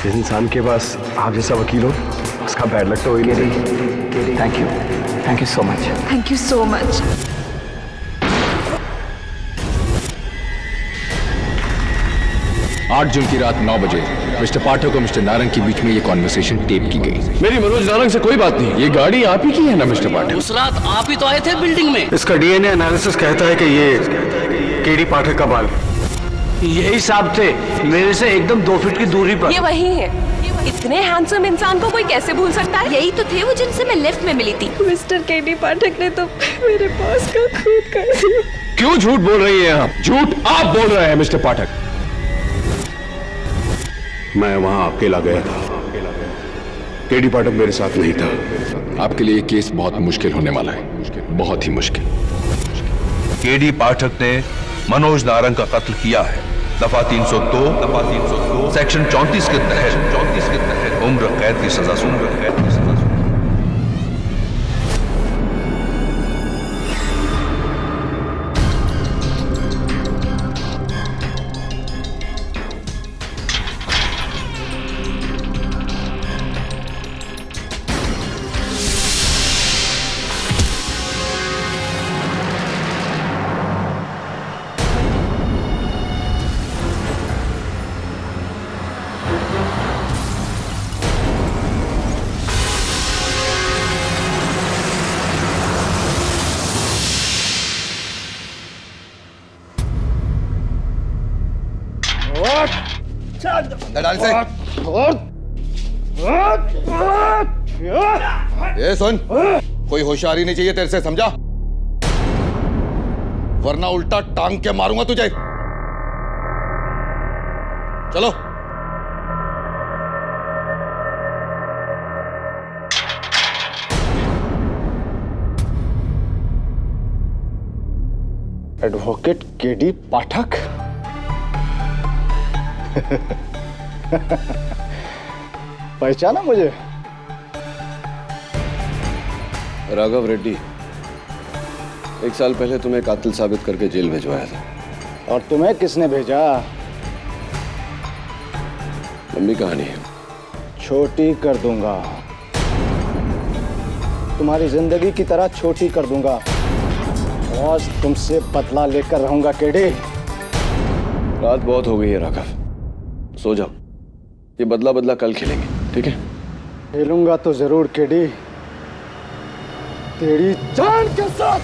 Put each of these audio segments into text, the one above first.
जिस इंसान के पास आप जैसा वकील हो उसका बैड लक तो हो ही नहीं। Thank you so much. Thank you so much. 8 जून की रात 9 बजे मिस्टर पाठक और मिस्टर नारंग के बीच में ये कॉन्वर्सेशन टेप की गई। मेरी मनोज नारंग से कोई बात नहीं। ये गाड़ी आप ही की है ना मिस्टर पाठक? उस रात आप ही तो आए थे बिल्डिंग में। इसका डीएनए एनालिसिस कहता है कि ये केडी पाठक का बाल। यही साहब थे, मेरे से एकदम 2 फीट की दूरी पर। ये वही है। इतने हैंडसम इंसान को कोई कैसे भूल सकता है? यही तो थे वो जिनसे मैं लिफ्ट में मिली थी। मिस्टर केडी पाठक ने तो मेरे पास का खून कर दिया। क्यों झूठ बोल रही है आप? झूठ आप बोल रहे हैं मिस्टर पाठक। मैं वहां अकेला गया था। केडी पाठक मेरे साथ नहीं था। आपके लिए केस बहुत मुश्किल होने वाला है, बहुत ही मुश्किल। केडी पाठक ने मनोज नारंग का कत्ल किया है। दफा 302 सेक्शन 34 के तहत उम्र कैद की सजा सुन। अंदर डाल से। ये सुन, कोई होशियारी नहीं चाहिए तेरे से, समझा? वरना उल्टा टांग के मारूंगा तुझे। चलो। एडवोकेट केडी पाठक। पहचाना मुझे? राघव रेड्डी, 1 साल पहले तुम्हें कातिल साबित करके जेल भिजवाया था। और तुम्हें किसने भेजा? लंबी कहानी है। छोटी कर दूंगा, तुम्हारी जिंदगी की तरह छोटी कर दूंगा। आज तुमसे बदला लेकर रहूंगा केडी। रात बहुत हो गई है राघव, सो जाओ। ये बदला कल खेलेंगे, ठीक है? खेलूंगा तो जरूर केडी, तेरी जान के साथ।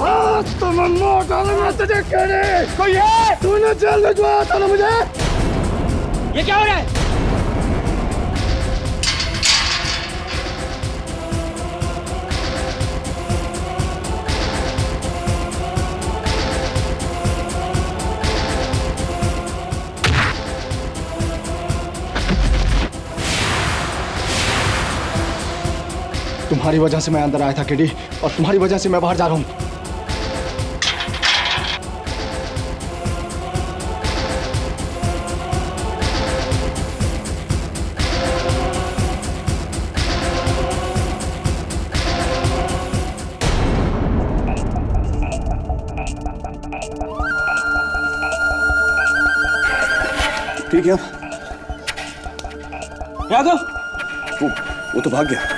आज तो मैं मार डालूंगा तुझे केडी। कोई है? तूने जेल भिजवाया था ना मुझे? ये क्या हो रहा है? तुम्हारी वजह से मैं अंदर आया था केडी, और तुम्हारी वजह से मैं बाहर जा रहा हूं। ठीक है। राघव, वो तो भाग गया।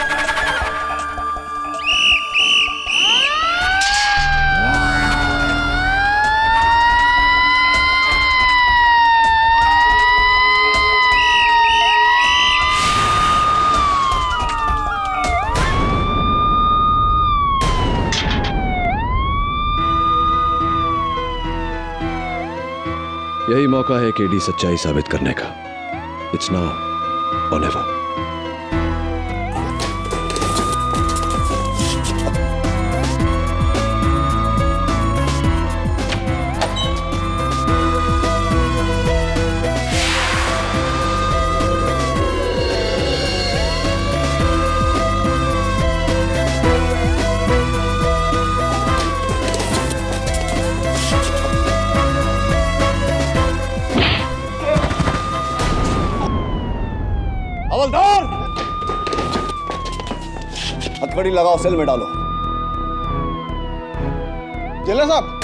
यही मौका है केडी सच्चाई साबित करने का। इट्स नाउ और नेवर। हवलदार, हथकड़ी लगाओ, सेल में डालो। जेलर साहब,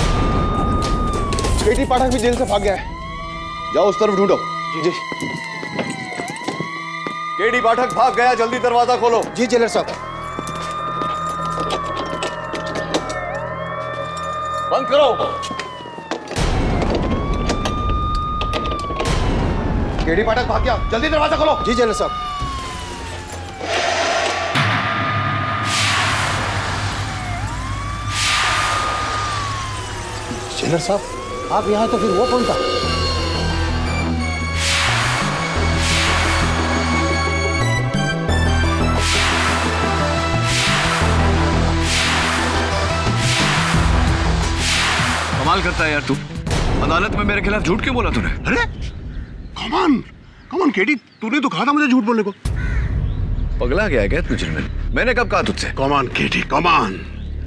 केडी पाठक भी जेल से भाग गया है। जाओ उस तरफ ढूंढो। जी। केडी पाठक भाग गया, जल्दी दरवाजा खोलो। जी जेलर साहब। बंद करो। केडी पाठक भाग गया, जल्दी दरवाजा खोलो। जी जेलर साहब। जेलर साहब, आप यहाँ तो फिर वो कौन था? कमाल करता है यार तू। अदालत में मेरे खिलाफ झूठ क्यों बोला तूने? अरे कमान केडी, तूने तो कहा था मुझे झूठ बोलने को। पगला गया है क्या तुझे? मैंने कब कहा तुझसे? कमान केडी कमान।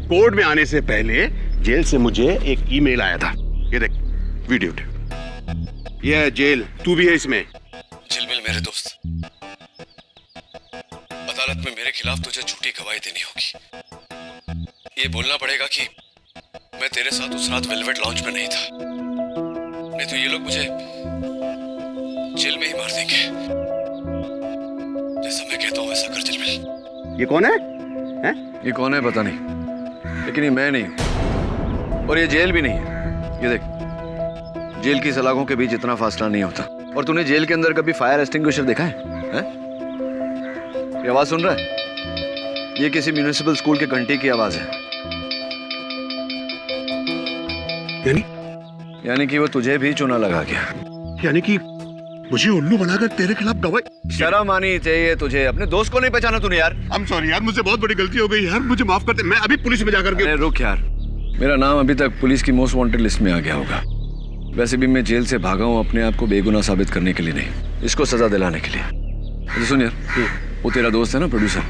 कोर्ट में आने से पहले जेल से मुझे एक ईमेल आया था। ये देख वीडियो टेप। ये है जेल, तू भी है इसमें। झिलमिल मेरे दोस्त, अदालत में मेरे खिलाफ तुझे झूठी गवाही देनी होगी। ये बोलना पड़ेगा कि मैं तेरे साथ उस रात वेलवेट लॉन्च में नहीं था, नहीं तो ये लोग मुझे जेल में ही मार देंगे। जैसा मैं कहता हूँ वैसा कर झिलमिल। ये कौन है? ये कौन है पता नहीं, लेकिन ये मैं नहीं हूं और ये जेल भी नहीं है। ये देख, जेल की सलाखों के बीच इतना फासला नहीं होता। और तूने जेल के अंदर कभी फायर एक्सटिंग्विशर देखा है? ये आवाज सुन रहा है? ये किसी म्युनिसिपल स्कूल के घंटी की आवाज है। यानी कि वो तुझे भी चुना लगा गया। यानी कि मुझे उल्लू बनाकर तेरे खिलाफ गवाही। शर्म आनी चाहिए तुझे। अपने दोस्त को नहीं पहचाना तूने यार। I'm sorry यार, मुझसे बहुत बड़ी गलती हो गई यार, मुझे माफ कर दे। मैं अभी पुलिस में जाकर के। अरे रुक यार, मेरा नाम अभी तक पुलिस की मोस्ट वांटेड लिस्ट में आ गया होगा। वैसे भी मैं जेल से भागा हूँ अपने आप को बेगुनाह साबित करने के लिए नहीं, इसको सजा दिलाने के लिए। अरे सुन यार, वो तेरा दोस्त है ना प्रोड्यूसर,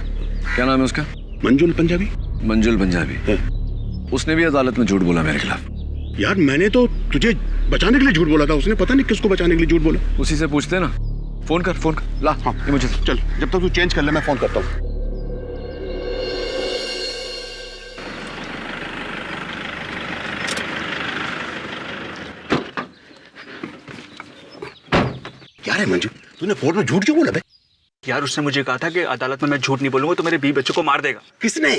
क्या नाम है उसका? मंजुल पंजाबी। मंजुल पंजाबी। उसने भी अदालत में झूठ बोला मेरे खिलाफ। यार मैंने तो तुझे बचाने के लिए झूठ बोला था, उसने पता नहीं किसको बचाने के लिए झूठ बोला। उसी से पूछते ना। फोन कर, फोन कर। ला हाँ ये मुझे चल, जब तक तू चेंज कर ले मैं फोन करता हूँ। क्या है मंजू, तूने कोर्ट में झूठ क्यों बोला बे? यार उसने मुझे कहा था कि अदालत में मैं झूठ नहीं बोलूंगा तो मेरे 20 बच्चों को मार देगा। किसने?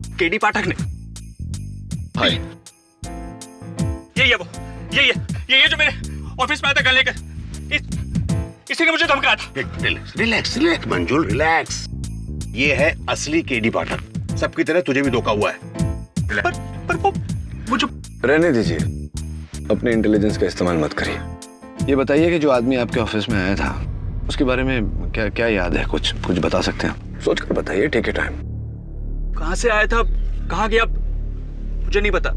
केडी पाठक ने। हाय, यही है वो, यही है जो मेरे ऑफिस में आया था गन लेकर। इसी ने मुझे धमकाया था। रिलैक्स मंजुल, रिलैक्स। ये है असली केडी पाठक। सबकी तरह तुझे भी धोखा हुआ है। पर वो जो रहने दीजिए, अपने इंटेलिजेंस का इस्तेमाल मत करिए। ये बताइए कि जो आदमी आपके ऑफिस में आया था उसके बारे में क्या क्या याद है? कुछ बता सकते हैं? सोच कर बताइए, टेक योर टाइम। कहां से आया था, कहां गया, मुझे नहीं पता।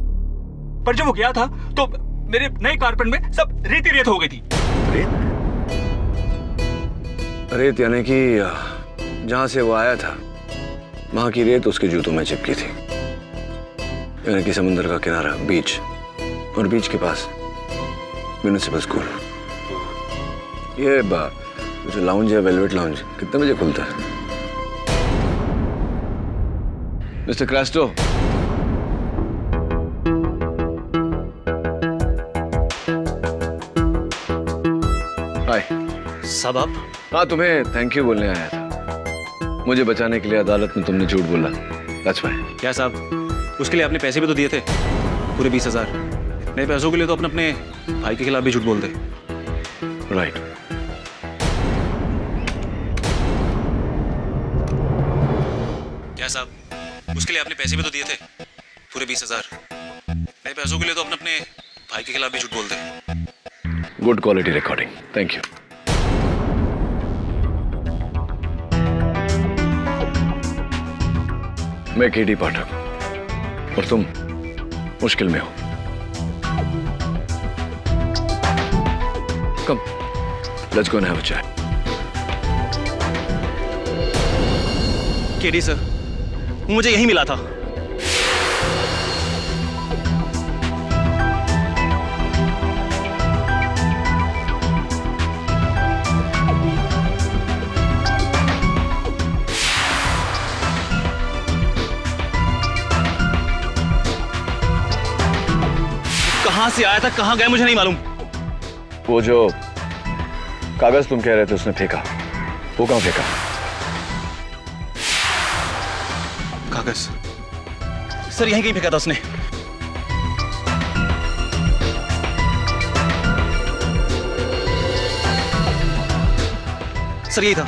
पर जब वो गया था तो मेरे नए कारपेट में सब रेत हो गई थी। रेत यानी कि जहां से वो आया था वहां की रेत उसके जूतों में चिपकी थी। यानी कि समुद्र का किनारा, बीच, और बीच के पास म्युनिसिपल स्कूल। ये जो लाउंज है, वेलवेट लाउंज, कितने बजे खुलता है? मिस्टर क्रास्टो, हाय सब आप? हाँ, तुम्हें थैंक यू बोलने आया था। मुझे बचाने के लिए अदालत में तुमने झूठ बोला। That's why. क्या साहब, उसके लिए आपने पैसे भी तो दिए थे, पूरे 20,000। नए पैसों के लिए तो अपने भाई के खिलाफ भी झूठ बोलते। राइट। क्या साहब, उसके लिए आपने पैसे भी तो दिए थे, पूरे 20,000। नए पैसों के लिए तो अपने भाई के खिलाफ भी झूठ बोलते। Good quality recording, thank you. मैं केडी पाठक हूं और तुम मुश्किल में हो। Come, let's go and have a chai. KD sir, मुझे यही मिला था। कहां से आया था, कहां गया मुझे नहीं मालूम, वो जो कागज तुम कह रहे थे उसने फेंका, वो कहाँ फेंका? कागज सर यहीं कहीं फेंका था उसने। सर यही था।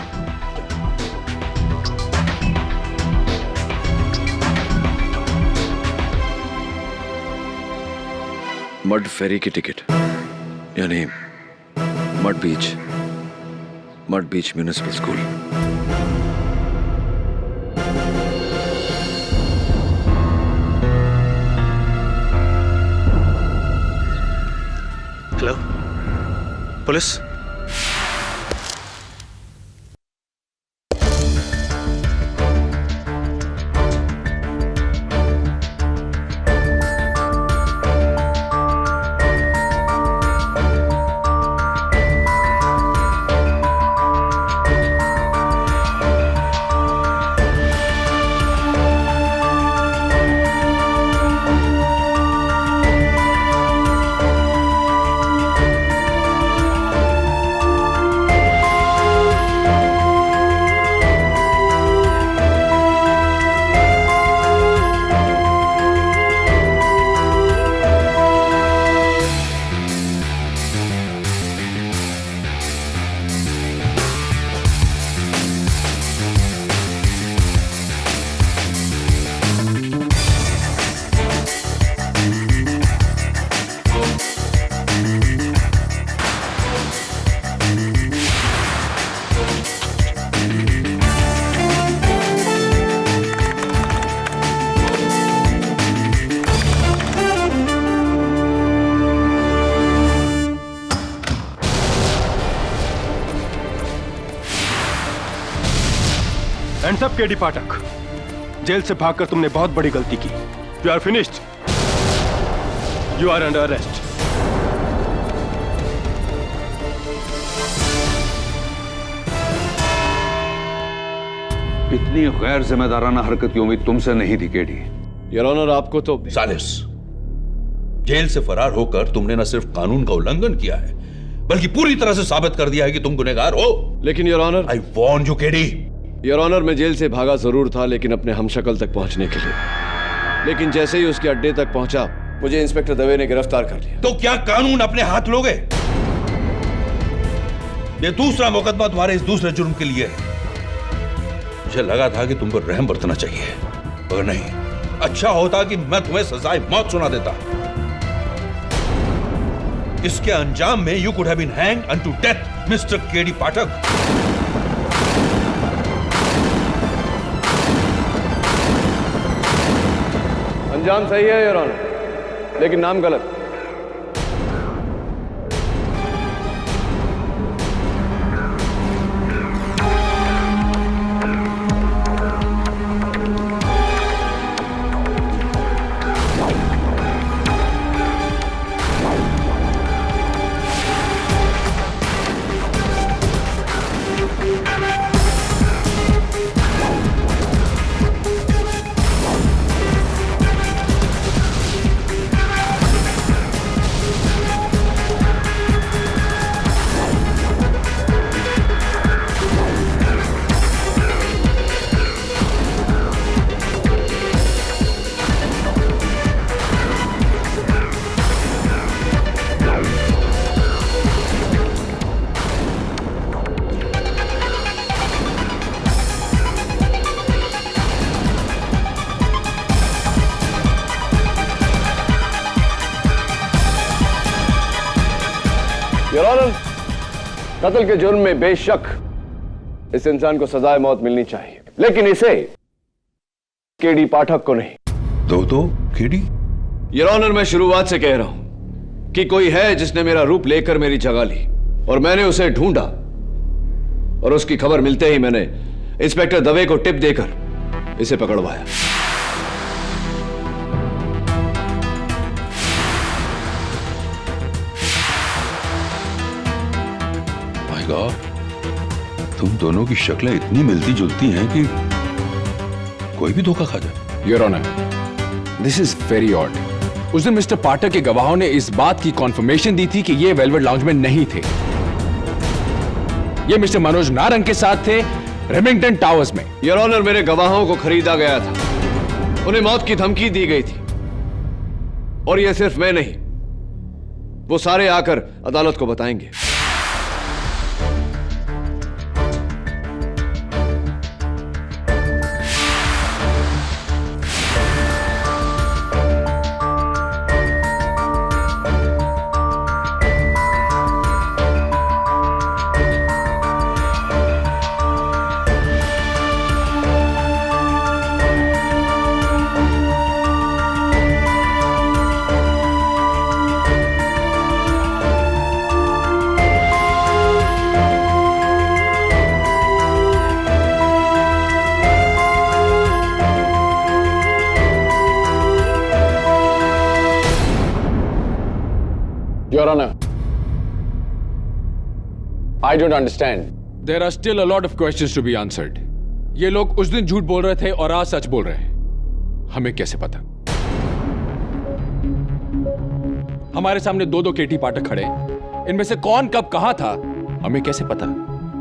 मड फेरी की टिकट, यानी Madh beach municipal school. Hello police. And सब केडी पाठक, जेल से भागकर तुमने बहुत बड़ी गलती की। You are finished, you are under arrest. इतनी गैर जिम्मेदाराना हरकत की उम्मीद तुमसे नहीं थी केडी। योर ऑनर, आपको तो सालिस, जेल से फरार होकर तुमने न सिर्फ कानून का उल्लंघन किया है बल्कि पूरी तरह से साबित कर दिया है कि तुम गुनहगार हो। लेकिन your honour, I warn you KD. Your honour, मैं जेल से भागा जरूर था, लेकिन अपने हमशक्ल तक पहुंचने के लिए। लेकिन जैसे ही उसके अड्डे तक पहुंचा, मुझे इंस्पेक्टर दवे ने गिरफ्तार कर लिया। तो क्या कानून अपने हाथ लोगे? ये दूसरा मुकदमा तुम्हारे इस दूसरे जुर्म के लिए है। मुझे लगा था कि तुम पर रहम बरतना चाहिए, और नहीं, अच्छा होता कि मैं तुम्हें सजाए मौत सुना देता। इसके अंजाम में you could have been hanged unto death mister KD Pathak. अंजाम सही है योर ऑनर, लेकिन नाम गलत। योर ऑनर, कत्ल के जुर्म में बेशक इस इंसान को सजाए मौत मिलनी चाहिए, लेकिन इसे केडी पाठक को नहीं। तो केडी? योर ऑनर, मैं शुरुआत से कह रहा हूं कि कोई है जिसने मेरा रूप लेकर मेरी जगह ली, और मैंने उसे ढूंढा, और उसकी खबर मिलते ही मैंने इंस्पेक्टर दवे को टिप देकर इसे पकड़वाया। तुम दोनों की शक्लें इतनी मिलती जुलती हैं कि कोई भी धोखा खा जाए। Your honour, this is very odd. उस दिन मिस्टर पाठक के गवाहों ने इस बात की कॉन्फर्मेशन दी थी कि ये वेलवेट लाउंज में नहीं थे। ये मिस्टर मनोज नारंग के साथ थे रेमिंगटन टावर्स में। योर ऑनर, मेरे गवाहों को खरीदा गया था, उन्हें मौत की धमकी दी गई थी, और यह सिर्फ मैं नहीं, वो सारे आकर अदालत को बताएंगे। Your Honor, I don't understand. There are still a lot of questions to be answered. ये लोग उस दिन झूठ बोल रहे थे और आज सच बोल रहे हैं। हमें कैसे पता? हमारे सामने दो केटी पाठक खड़े हैं। इनमें से कौन कब कहां था, हमें कैसे पता?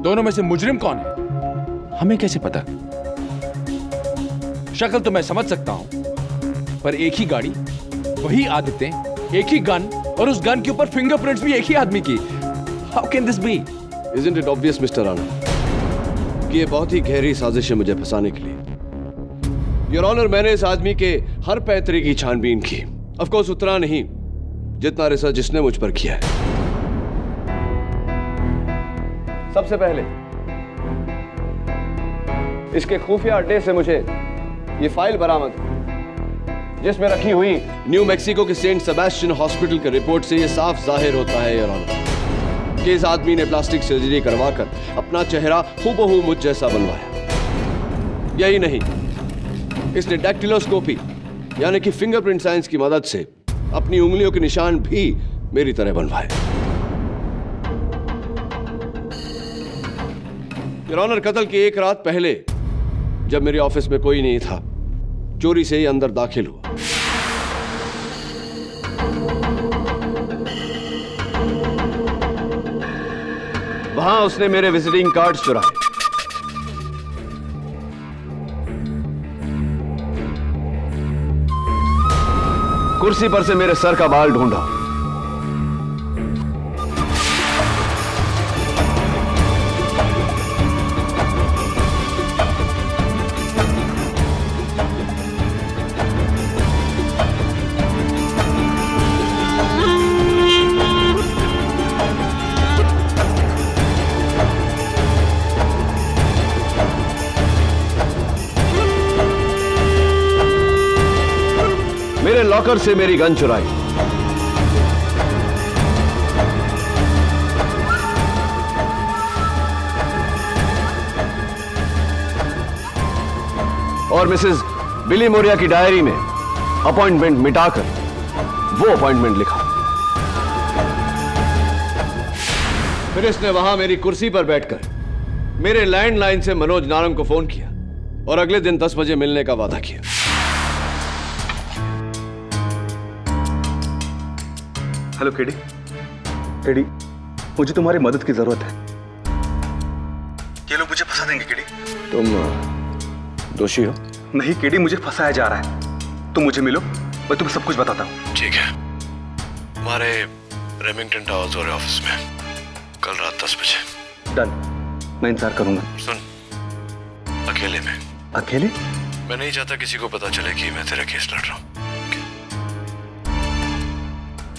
दोनों में से मुजरिम कौन है, हमें कैसे पता? शक्ल तो मैं समझ सकता हूं, पर एक ही गाड़ी, वही आदतें, एक ही गन, और उस गन के ऊपर फिंगरप्रिंट्स भी एक ही आदमी की। How can this be? Isn't it obvious, Mr. Rana, कि ये बहुत ही गहरी साजिश है मुझे फंसाने के लिए। योर ऑनर, मैंने इस आदमी के हर पैतरे की छानबीन की। ऑफ कोर्स उतना नहीं जितना रिसर्च इसने मुझ पर किया है। सबसे पहले इसके खुफिया अड्डे से मुझे ये फाइल बरामद जिसमें रखी हुई न्यू मैक्सिको के सेंट सेबेस्टियन हॉस्पिटल के रिपोर्ट से यह साफ जाहिर होता है योर ऑनर कि इस आदमी ने प्लास्टिक सर्जरी करवाकर अपना चेहरा हूबहू मुझ जैसा बनवाया। यही नहीं, इसने डैक्टिलोस्कोपी यानी कि फिंगरप्रिंट साइंस की मदद से अपनी उंगलियों के निशान भी मेरी तरह बनवाए। योर ऑनर, कत्ल की एक रात पहले जब मेरे ऑफिस में कोई नहीं था, चोरी से ही अंदर दाखिल हुआ। वहां उसने मेरे विजिटिंग कार्ड्स चुराए। कुर्सी पर से मेरे सर का बाल ढूंढा। मेरे लॉकर से मेरी गन चुराई। और मिसेस बिली मोरिया की डायरी में अपॉइंटमेंट मिटाकर वो अपॉइंटमेंट लिखा। फिर इसने वहां मेरी कुर्सी पर बैठकर मेरे लैंडलाइन से मनोज नारंग को फोन किया और अगले दिन 10 बजे मिलने का वादा किया। हेलो केडी, केडी, मुझे तुम्हारी मदद की जरूरत है। ये लोग मुझे फंसा देंगे केडी। तुम दोषी हो? नहीं केडी, मुझे फंसाया जा रहा है। तुम मुझे मिलो, मैं तुम्हें सब कुछ बताता हूँ। ठीक है, हमारे रेमिंगटन टावर्स वाले ऑफिस में कल रात 10 बजे। डन, मैं इंतजार करूंगा। सुन, अकेले में। अकेले? मैं नहीं चाहता किसी को पता चले कि मैं तेरा केस लड़ रहा हूँ।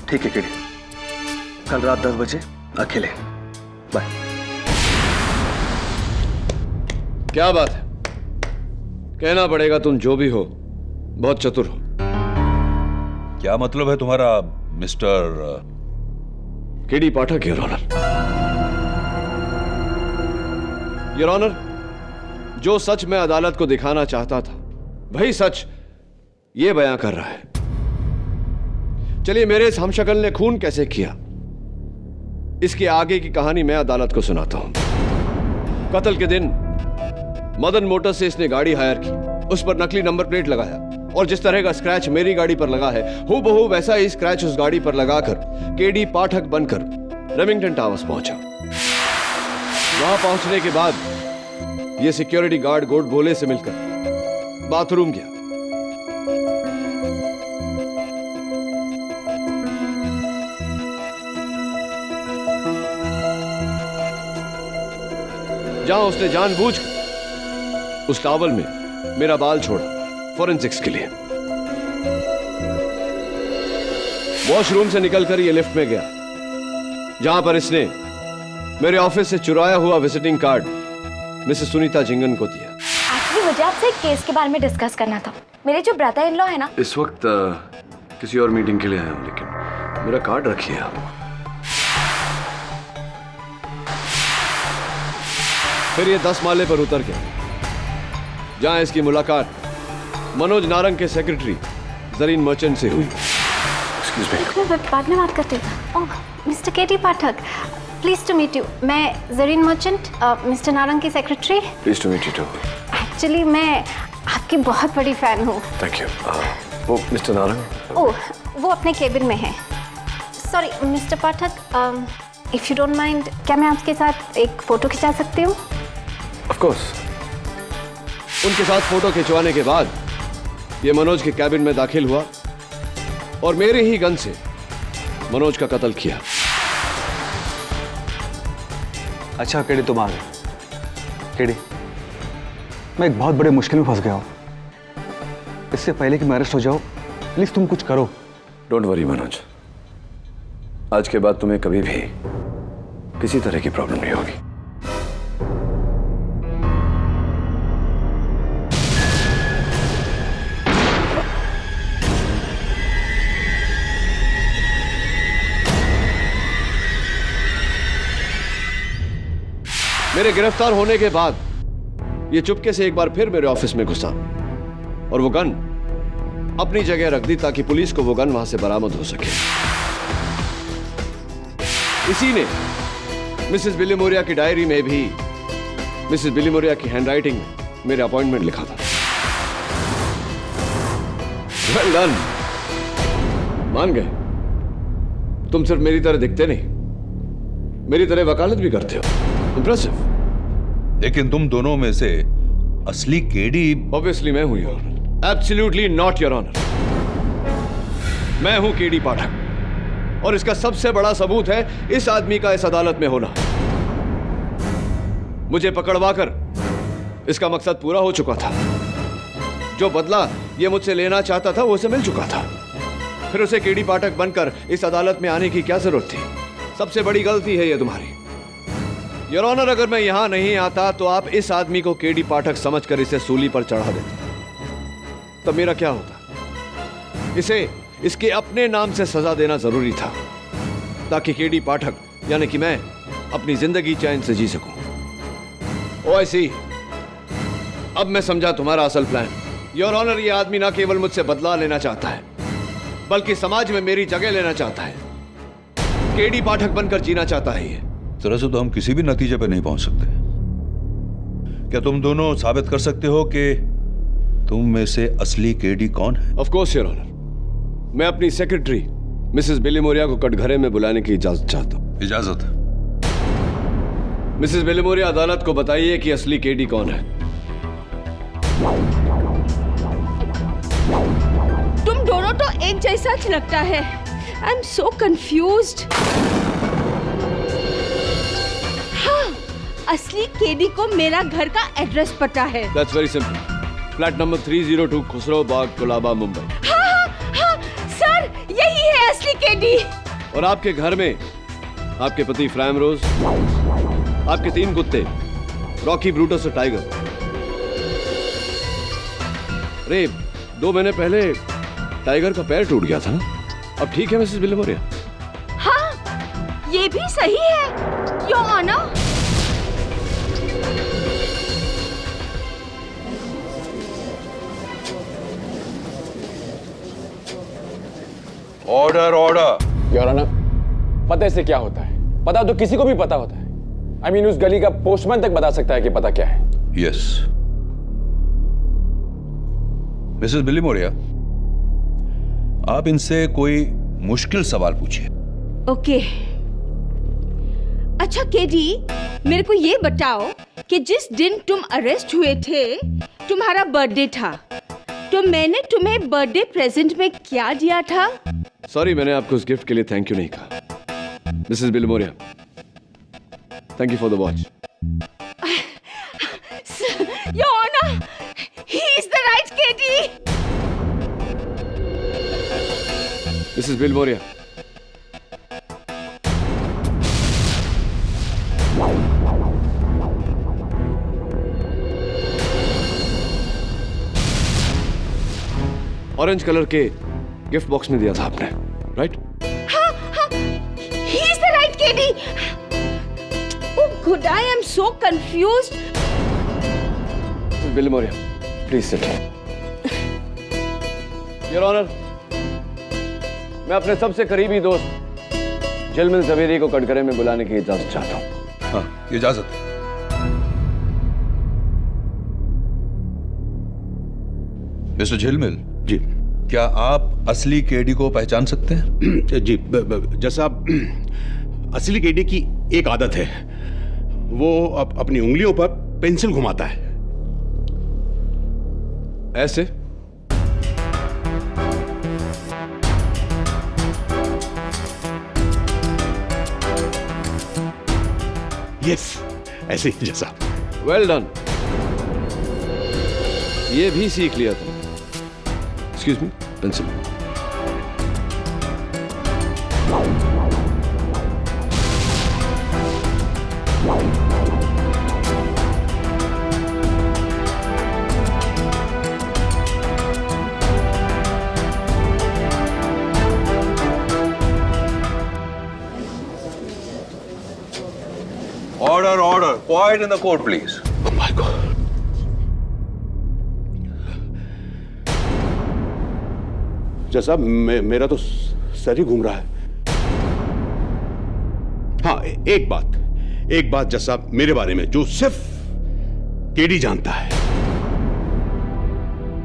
ठीक है केडी, कल रात 10 बजे अकेले। बाय। क्या बात है, कहना पड़ेगा तुम जो भी हो बहुत चतुर हो। क्या मतलब है तुम्हारा mister KD Pathak? Your honour, your honour, जो सच मैं अदालत को दिखाना चाहता था वही सच ये बयां कर रहा है। चलिए, मेरे इस हमशक्ल ने खून कैसे किया इसके आगे की कहानी मैं अदालत को सुनाता हूं। कत्ल के दिन मदन मोटर्स से इसने गाड़ी हायर की, उस पर नकली नंबर प्लेट लगाया और जिस तरह का स्क्रैच मेरी गाड़ी पर लगा है, हूबहू वैसा ही स्क्रैच उस गाड़ी पर लगाकर केडी पाठक बनकर रेमिंगटन टावर्स पहुंचा। वहां पहुंचने के बाद यह सिक्योरिटी गार्ड गोड भोले से मिलकर बाथरूम गया। जहां उसने जानबूझकर उस टॉवल में मेरा बाल छोड़ा फॉरेंसिक्स के लिए। वॉशरूम से निकलकर ये लिफ्ट में गया, जहां पर इसने मेरे ऑफिस से चुराया हुआ visiting card Mrs Sunita Jhingan को दिया। एक्चुअली मुझे आपसे एक केस के बारे में डिस्कस करना था। मेरे जो ब्रदर इन लॉ है ना, इस वक्त किसी और मीटिंग के लिए आया हूं, लेकिन मेरा कार्ड रखिए आप। फिर ये 10 माले पर उतर गया, जहां इसकी मुलाकात मनोज नारंग के सेक्रेटरी जरीन मर्चेंट से हुई। बाद में बात करते हैं। Oh mister KD Pathak, pleased to meet you. मैं जरीन मर्चेंट, मिस्टर नारंग की secretary. Pleased to meet you too. Actually मैं आपकी बहुत बड़ी फैन हूँ। Thank you. वो मिस्टर नारंग? ओह वो अपने केबिन में है। Sorry mister Pathak, if you don't mind, क्या मैं आपके साथ एक फोटो खिंचा सकती हूँ? Of course. उनके साथ फोटो खिंचवाने के बाद ये मनोज के कैबिन में दाखिल हुआ और मेरे ही गन से मनोज का कत्ल किया। अच्छा केडी, तुम आ गए। केडी, मैं एक बहुत बड़े मुश्किल में फंस गया हूं। इससे पहले कि मैं अरेस्ट हो जाऊं, प्लीज तुम कुछ करो। डोंट वरी मनोज, आज के बाद तुम्हें कभी भी किसी तरह की प्रॉब्लम नहीं होगी। मेरे गिरफ्तार होने के बाद ये चुपके से एक बार फिर मेरे ऑफिस में घुसा और वो गन अपनी जगह रख दी ताकि पुलिस को वो गन वहां से बरामद हो सके। इसी ने मिसेस बिलीमोरिया की डायरी में भी मिसेस बिलीमोरिया की हैंडराइटिंग में मेरे अपॉइंटमेंट लिखा था। वेल डन, मान गए। तुम सिर्फ मेरी तरह दिखते नहीं, मेरी तरह वकालत भी करते हो। इंप्रेसिव। लेकिन तुम दोनों में से असली केडी? ऑब्वियसली मैं हूं, your honour. Absolutely not, your honour. मैं हूं केडी पाठक और इसका सबसे बड़ा सबूत है इस आदमी का इस अदालत में होना। मुझे पकड़वाकर इसका मकसद पूरा हो चुका था। जो बदला ये मुझसे लेना चाहता था वो उसे मिल चुका था। फिर उसे केडी पाठक बनकर इस अदालत में आने की क्या जरूरत थी? सबसे बड़ी गलती है ये तुम्हारी, योर ऑनर। अगर मैं यहां नहीं आता तो आप इस आदमी को केडी पाठक समझकर इसे सूली पर चढ़ा देते। तब मेरा क्या होता? इसे इसके अपने नाम से सजा देना जरूरी था ताकि केडी पाठक यानी कि मैं अपनी जिंदगी चैन से जी सकूं। ओ ऐसी, अब मैं समझा तुम्हारा असल प्लान। योर ऑनर, ये आदमी ना केवल मुझसे बदला लेना चाहता है बल्कि समाज में मेरी जगह लेना चाहता है। केडी पाठक बनकर जीना चाहता है ये। तरह से तो हम किसी भी नतीजे पर नहीं पहुंच सकते। क्या तुम दोनों साबित कर सकते हो कि तुम में से असली केडी कौन है? Of course your honour. मैं अपनी सेक्रेटरी मिसेस बिलीमोरिया को कटघरे में बुलाने की इजाजत चाहता हूं। इजाजत? मिसेस बिलीमोरिया, अदालत को बताइए कि असली केडी कौन है। तुम दोनों तो एक जैसा लगता है। I am so confused. असली केडी को मेरा घर का एड्रेस पता है। That's very simple. Flat number 302 Khusro Bagh, Colaba, Mumbai. हाँ, सर यही है असली केडी। और आपके घर में आपके पति फ्रैम रोज, आपके 3 कुत्ते रॉकी, ब्रूटस और टाइगर। अरे 2 महीने पहले टाइगर का पैर टूट गया था ना? अब ठीक है मिसेस बिलीमोरिया? हाँ, ये भी सही है your honour. Order, order. Your honour, पता से क्या होता है? पता तो किसी को भी पता होता है। आई मीन उस गली का पोस्टमैन तक बता सकता है कि पता क्या है। यस। मिसेस बिली मोरिया, आप इनसे कोई मुश्किल सवाल पूछिए। ओके। अच्छा केडी, मेरे को ये बताओ कि जिस दिन तुम अरेस्ट हुए थे तुम्हारा बर्थडे था, तो मैंने तुम्हें बर्थडे प्रेजेंट में क्या दिया था? सॉरी, मैंने आपको उस गिफ्ट के लिए थैंक यू नहीं कहा। Mrs Billimoria, thank you for the watch. Your Honor, he is the right KD. Mrs Billimoria, orange colour के गिफ्ट बॉक्स में दिया था आपने, राइट? हाँ, he is the right KD. Oh God, I am so confused. Billimoria, please sit. Your honour, मैं अपने सबसे करीबी दोस्त झिलमिल जवेरी को कटघरे में बुलाने की इजाजत चाहता हूं। हाँ, इजाजत है। मिस्टर झिलमिल जी, क्या आप असली केडी को पहचान सकते हैं? जी, जैसा असली केडी की एक आदत है, वो अपनी उंगलियों पर पेंसिल घुमाता है। ऐसे? यस, ऐसे ही जैसा। वेल डन, ये भी सीख लिया तुम। Excuse me, pencil. Order, order. Quiet in the court, please. Oh my God. जैसा मेरा तो सर ही घूम रहा है। हाँ, एक बात जैसा मेरे बारे में जो सिर्फ केडी जानता है।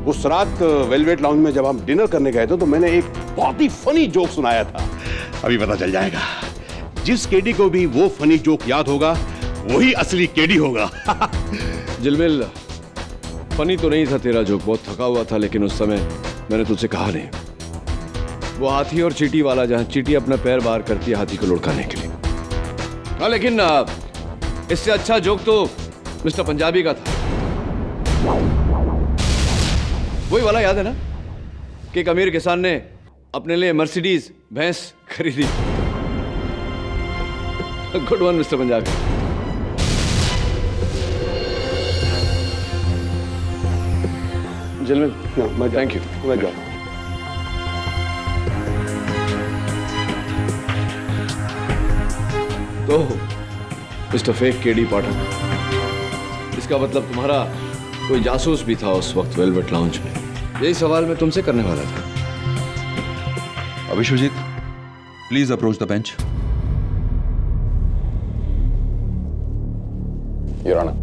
उस रात वेलवेट लाउंज में जब हम डिनर करने गए थे तो मैंने एक बहुत ही फनी जोक सुनाया था। अभी पता चल जाएगा। जिस केडी को भी वो फनी जोक याद होगा वही असली केडी होगा। झिलमिल, फनी तो नहीं था तेरा जोक, बहुत थका हुआ था, लेकिन उस समय मैंने तुझसे कहा नहीं। वो हाथी और चींटी वाला, जहां चींटी अपना पैर बाहर करती है हाथी को लुढ़काने के लिए। हाँ, लेकिन इससे अच्छा जोक तो मिस्टर पंजाबी का था। वही वाला याद है ना कि एक अमीर किसान ने अपने लिए मर्सिडीज भैंस खरीदी। Good one mister Punjabi. झिलमिल, थैंक यू। तो मिस्टर फेक केडी पाठक, इसका मतलब तुम्हारा कोई जासूस भी था उस वक्त वेलवेट लाउंज में। यही सवाल मैं तुमसे करने वाला था। Abhishwajeet, please approach the bench. Your honour,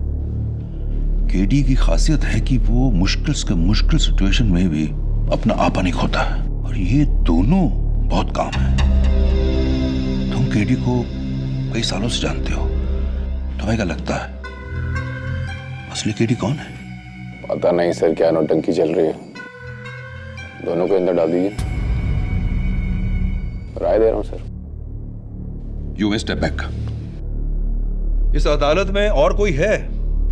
KD की खासियत है कि वो मुश्किल से मुश्किल सिचुएशन में भी अपना आपा नहीं खोता है, और ये दोनों बहुत काम है। तुम केडी को कई सालों से जानते हो, तुम्हें क्या लगता है असली केडी कौन है? पता नहीं सर, क्या नौटंकी चल रही है। दोनों को अंदर डाल दीजिए। राय दे रहा हूं sir. You may step back. इस अदालत में और कोई है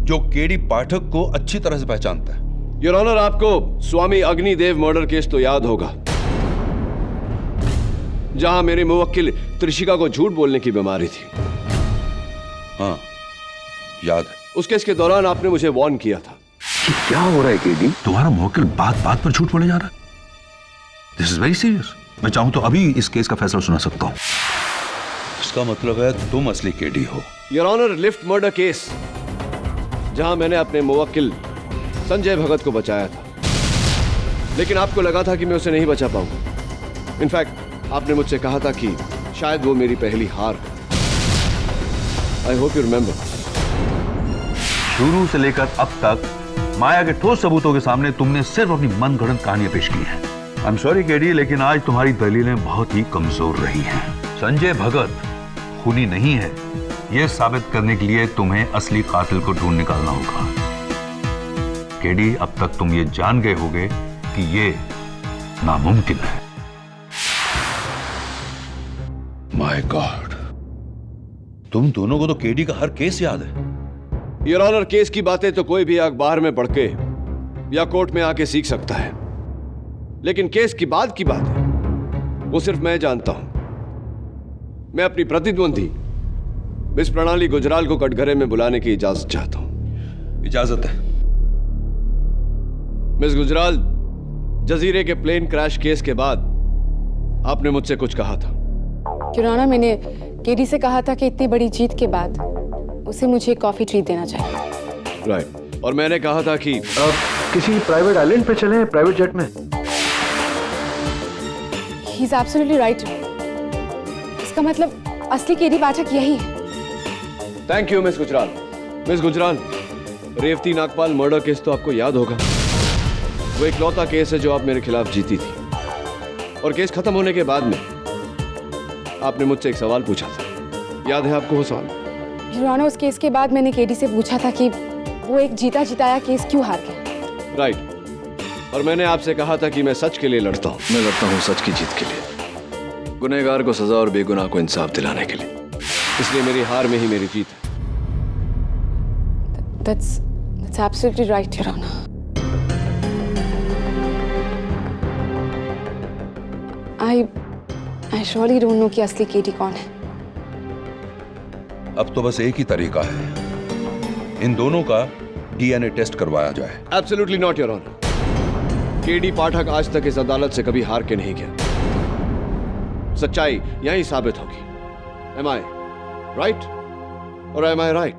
जो केडी पाठक को अच्छी तरह से पहचानता है? योर ऑनर, आपको स्वामी अग्निदेव मर्डर केस तो याद होगा, जहां मेरे मुवक्किल त्रिशिका को झूठ बोलने की बीमारी थी। हाँ, याद है। उस केस के दौरान आपने मुझे वार्न किया था। क्या हो रहा है केडी? तुम्हारा मुवक्किल बात बात पर झूठ बोले जा रहा है। This is very serious. मैं चाहूं तो अभी इस केस का फैसला सुना सकता हूं। इसका मतलब है तुम असली केडी हो। Your honour, lift murder case, जहां मैंने अपने मुवक्किल संजय भगत को बचाया था, लेकिन आपको लगा था कि मैं उसे नहीं बचा पाऊंगा। इनफैक्ट आपने मुझसे कहा था कि शायद वो मेरी पहली हार है। I hope you remember. शुरू से लेकर अब तक माया के ठोस सबूतों के सामने तुमने सिर्फ अपनी मनगढ़ंत कहानियां पेश की हैं। आई एम सॉरी केडी, लेकिन आज तुम्हारी दलीलें बहुत ही कमजोर रही हैं। संजय भगत खूनी नहीं है, यह साबित करने के लिए तुम्हें असली कातिल को ढूंढ निकालना होगा। केडी, अब तक तुम ये जान गए होगे कि ये नामुमकिन है। माय गॉड, तुम दोनों को तो केडी का हर केस याद है। योर ऑनर, केस की बातें तो कोई भी अखबार में पढ़ के या कोर्ट में आके सीख सकता है, लेकिन केस की बाद की बात है वो सिर्फ मैं जानता हूं। मैं अपनी प्रतिद्वंदी मिस प्रणाली गुजराल को कटघरे में बुलाने की इजाजत चाहता हूं। इजाजत है। मिस गुजराल, जजीरे के प्लेन क्रैश केस के बाद आपने मुझसे कुछ कहा था। योर, मैंने केडी से कहा था कि इतनी बड़ी जीत के बाद उसे मुझे कॉफी ट्रीट देना चाहिए। राइट, और मैंने कहा था कि किसी प्राइवेट आइलैंड पे चले, प्राइवेट जेट में। He is absolutely right. इसका मतलब असली केडी पाठक यही है। Thank you miss Gujral. Miss Gujral, Revati Nagpal murder case तो आपको याद होगा। वो इकलौता केस है जो आप मेरे खिलाफ जीती थी, और केस खत्म होने के बाद में आपने मुझसे एक सवाल पूछा था, याद है आपको वो सवाल? योर ऑनर, उस केस के बाद मैंने केडी से पूछा था कि वो एक जीता जिताया केस क्यों हार गया। राइट, और मैंने आपसे कहा था कि मैं सच के लिए लड़ता हूं। मैं लड़ता हूं सच की जीत के लिए, गुनहगार को सजा और बेगुनाह को इंसाफ दिलाने के लिए। इसलिए मेरी हार में ही मेरी जीत है। That's absolutely right, Your Honor. I surely don't know कि असली केडी कौन है। अब तो बस एक ही तरीका है, इन दोनों का डीएनए टेस्ट करवाया जाए। Absolutely not, Your Honor. KD Pathak आज तक इस अदालत से कभी हार के नहीं गया। सच्चाई यहीं साबित होगी। Am I right or am I right?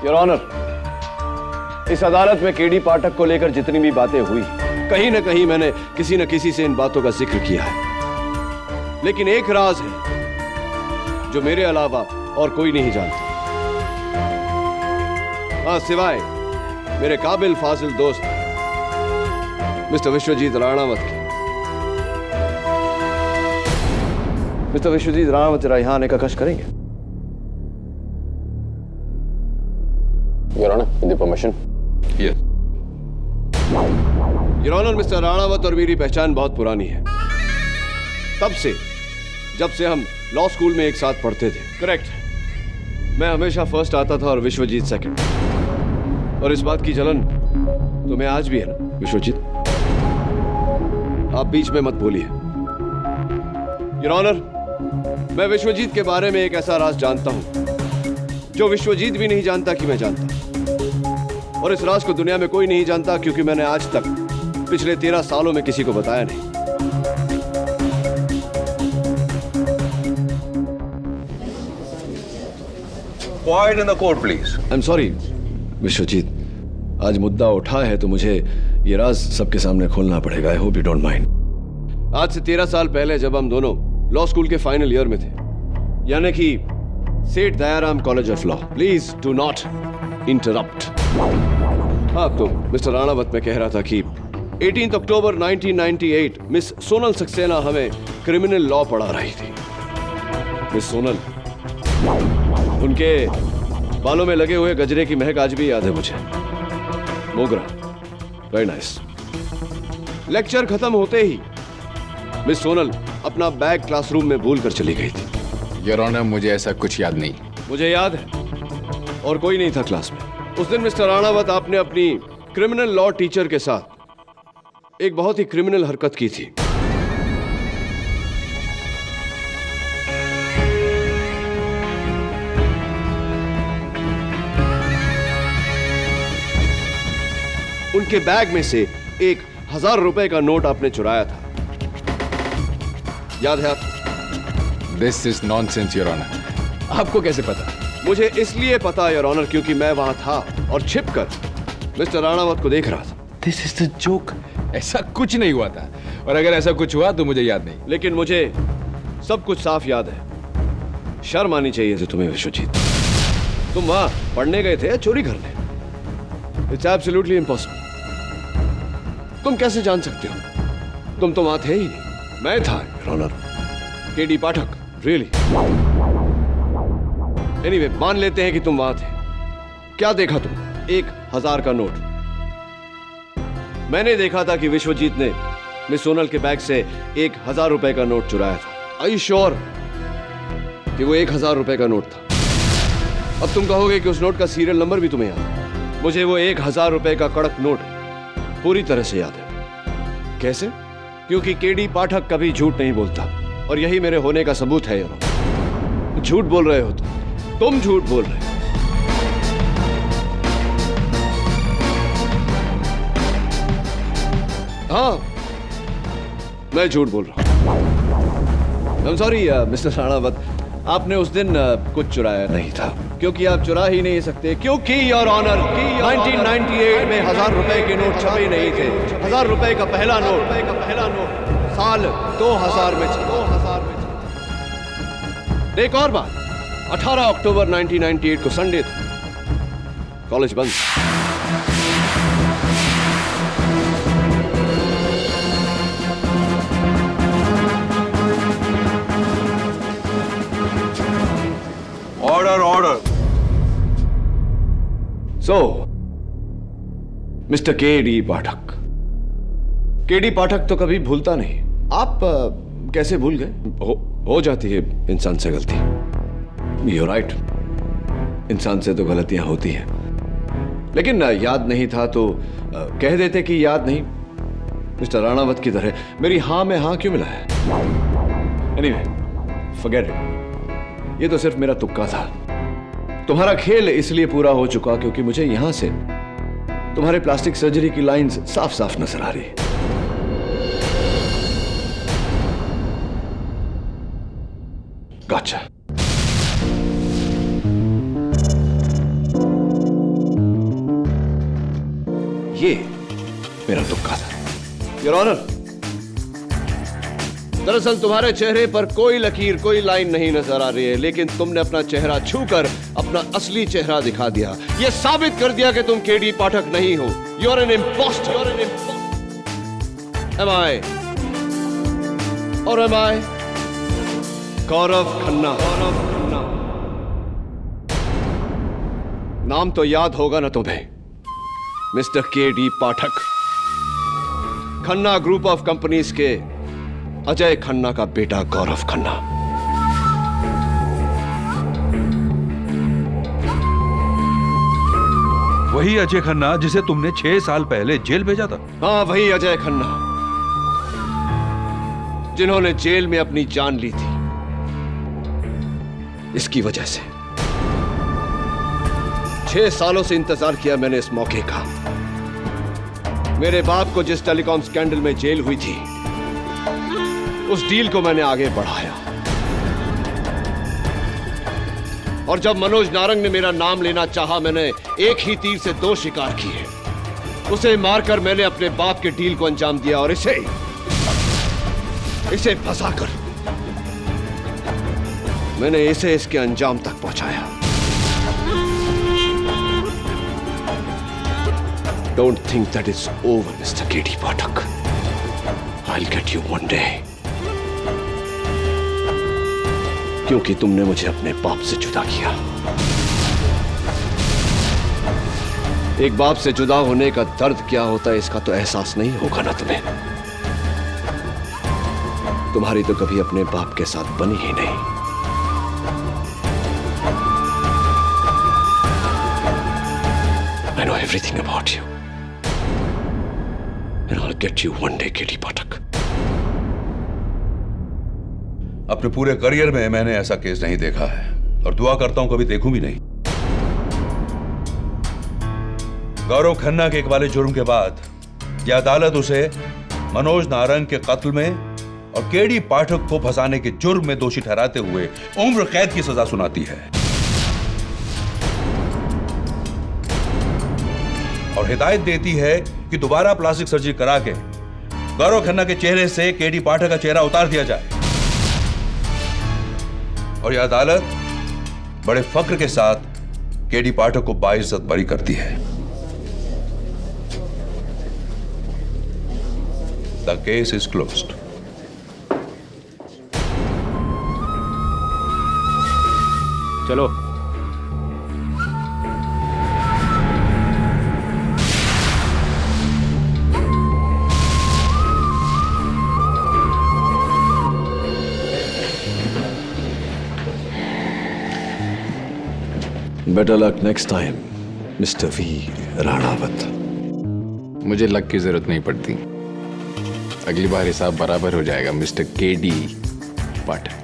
Your honour, इस अदालत में केडी पाठक को लेकर जितनी भी बातें हुई, कहीं ना कहीं मैंने किसी न किसी से इन बातों का जिक्र किया है, लेकिन एक राज है जो मेरे अलावा और कोई नहीं जानता। हाँ, सिवाय मेरे काबिल फाजिल दोस्त मिस्टर विश्वजीत राणावत के। मिस्टर विश्वजीत राणावत जरा यहां आने का कष्ट करेंगे? Your Honor, with the permission. Yes. Your Honor, mister Ranawat और मेरी पहचान बहुत पुरानी है, तब से जब से हम लॉ स्कूल में एक साथ पढ़ते थे। करेक्ट, मैं हमेशा फर्स्ट आता था और विश्वजीत सेकंड, और इस बात की जलन तुम्हें आज भी है ना विश्वजीत? आप बीच में मत बोलिए। योर ऑनर, मैं विश्वजीत के बारे में एक ऐसा राज जानता हूं जो विश्वजीत भी नहीं जानता कि मैं जानता, और इस राज को दुनिया में कोई नहीं जानता, क्योंकि मैंने आज तक पिछले 13 सालों में किसी को बताया नहीं। Quiet in the court, please. I am sorry Vishwajeet, आज मुद्दा उठा है तो मुझे ये राज सबके सामने खोलना पड़ेगा। I hope you don't mind. आज से 13 साल पहले जब हम दोनों लॉ स्कूल के फाइनल ईयर में थे, यानी कि सेठ Dayaram college of law. Please do not interrupt. हाँ, तो मिस्टर राणावत में कह रहा था कि 18 अक्टूबर 1998 मिस सोनल सक्सेना हमें क्रिमिनल लॉ पढ़ा रही थी। मिस सोनल, उनके बालों में लगे हुए गजरे की महक आज भी याद है मुझे। मोगरा, वेरी नाइस। लेक्चर खत्म होते ही मिस सोनल अपना बैग क्लासरूम में भूल कर चली गई थी। योर ऑनर, मुझे ऐसा कुछ याद नहीं। मुझे याद है, और कोई नहीं था क्लास में। उस दिन मिस्टर राणावत, आपने अपनी क्रिमिनल लॉ टीचर के साथ एक बहुत ही क्रिमिनल हरकत की थी। उनके बैग में से 1000 रुपए का नोट आपने चुराया था, याद है आपको? This is nonsense your honour. आपको कैसे पता? मुझे इसलिए पता योर ऑनर क्योंकि मैं वहां था और छिपकर मिस्टर राणावत को देख रहा था। This is the joke. ऐसा कुछ नहीं हुआ था, और अगर ऐसा कुछ हुआ तो मुझे याद नहीं। लेकिन मुझे सब कुछ साफ याद है। शर्म आनी चाहिए थी तुम्हें विश्वजीत। तुम वहां पढ़ने गए थे या चोरी करने? It's absolutely impossible. तुम कैसे जान सकते हो? तुम तो वहां थे ही नहीं। मैं था, your honour. KD Pathak, really. Anyway, मान लेते हैं कि तुम वहां थे। क्या देखा तुम? 1000 का नोट। मैंने देखा था कि विश्वजीत ने मिस सोनल के बैग से 1000 रुपए का नोट चुराया था। आर यू श्योर कि वो 1000 रुपए का नोट था? अब तुम कहोगे कि उस नोट का सीरियल नंबर भी तुम्हें याद है। मुझे वो 1000 रुपए का कड़क नोट पूरी तरह से याद है। कैसे? क्योंकि केडी पाठक कभी झूठ नहीं बोलता, और यही मेरे होने का सबूत है। यार, झूठ बोल रहे हो तुम झूठ बोल रहे हो। हाँ, मैं झूठ बोल रहा हूं। I'm sorry, मिस्टर राणावत, आपने उस दिन कुछ चुराया नहीं था, क्योंकि आप चुरा ही नहीं सकते, क्योंकि योर ऑनर 1998 में 1000 रुपए के नोट छपे नहीं थे। 1000 रुपए का पहला नोट साल 2000 में छपा। एक और बात, 18 अक्टूबर 1998 को संडे था, कॉलेज बंद। ऑर्डर। सो मिस्टर केडी पाठक। केडी पाठक तो कभी भूलता नहीं। आप कैसे भूल गए? हो जाती है इंसान से गलती। यू राइट, इंसान से तो गलतियां होती हैं, लेकिन याद नहीं था तो कह देते कि याद नहीं। मिस्टर राणावत की तरह मेरी हां में हां क्यों मिलाया? Anyway, forget it. ये तो सिर्फ मेरा तुक्का था। तुम्हारा खेल इसलिए पूरा हो चुका क्योंकि मुझे यहां से तुम्हारे प्लास्टिक सर्जरी की लाइंस साफ साफ नजर आ रही। गॉचा। ये मेरा तुक्का था, योर ऑनर। दरअसल तुम्हारे चेहरे पर कोई लकीर, कोई लाइन नहीं नजर आ रही है, लेकिन तुमने अपना चेहरा छूकर अपना असली चेहरा दिखा दिया। यह साबित कर दिया कि तुम केडी पाठक नहीं हो। You are an impostor. Am I और एम आई गौरव खन्ना। नाम तो याद होगा ना तुम्हें, mister KD Pathak. Khanna group of companies के अजय खन्ना का बेटा गौरव खन्ना। वही अजय खन्ना जिसे तुमने 6 साल पहले जेल भेजा था? हाँ, वही अजय खन्ना जिन्होंने जेल में अपनी जान ली थी इसकी वजह से। 6 सालों से इंतजार किया मैंने इस मौके का। मेरे बाप को जिस टेलीकॉम स्कैंडल में जेल हुई थी, उस डील को मैंने आगे बढ़ाया, और जब मनोज नारंग ने मेरा नाम लेना चाहा, मैंने एक ही तीर से 2 शिकार किए। उसे मारकर मैंने अपने बाप के डील को अंजाम दिया, और इसे फंसाकर मैंने इसे इसके अंजाम तक पहुंचाया। Don't think that it's over, Mr. K.D. Pathak. I'll get you one day. क्योंकि तुमने मुझे अपने बाप से जुदा किया। एक बाप से जुदा होने का दर्द क्या होता है, इसका तो एहसास नहीं होगा ना तुम्हें। तुम्हारी तो कभी अपने बाप के साथ बनी ही नहीं। I know everything about you. And I'll get you one day, K.D. Pathak. अपने पूरे करियर में मैंने ऐसा केस नहीं देखा है, और दुआ करता हूं कभी देखूं भी नहीं। गौरव खन्ना के एक वाले जुर्म के बाद यह अदालत उसे मनोज नारंग के कत्ल में और केडी पाठक को फंसाने के जुर्म में दोषी ठहराते हुए उम्र कैद की सजा सुनाती है। और हिदायत देती है कि दोबारा प्लास्टिक सर्जरी करा के गौरव खन्ना के चेहरे से केडी पाठक का चेहरा उतार दिया जाए। और यह अदालत बड़े फक्र के साथ केडी पाठक को बाइज्जत बरी करती है। The case is closed. चलो। Better luck next time mister V Ranawat. मुझे लक की जरूरत नहीं पड़ती, अगली बार हिसाब बराबर हो जाएगा मिस्टर केडी पाठक।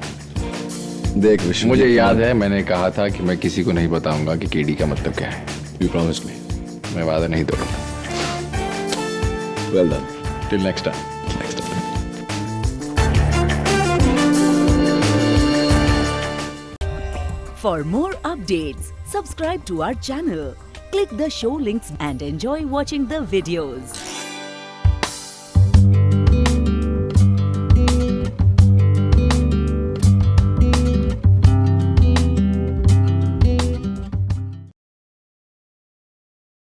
देख विश्व, मुझे याद है मैंने कहा था कि मैं किसी को नहीं बताऊंगा कि केडी का मतलब क्या है। You promised me. मैं वादा नहीं तोड़ूंगा। Well done. Till next time. For more updates, subscribe to our channel, click the show links and enjoy watching the videos.